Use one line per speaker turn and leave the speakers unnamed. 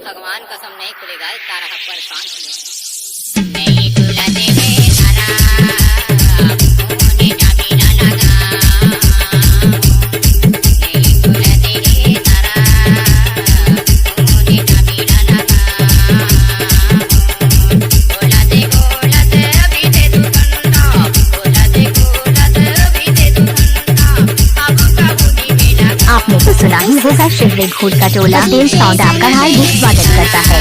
भगवान कसम नहीं खुलेगा, तारा परेशान नहीं खुला देवे तारा मुझे चाबी ना लगा, नहीं खुला देवे तारा मुझे चाबी ना लगा, बोला दे अभी दे तू घंटा, बोला दे अभी दे तू घंटा, अब काबूली में लगा।
आपने तो सुना ही होगा, शिवरे घोट का टोला तेल साउंड आपका हार्दिक स्वागत करता है।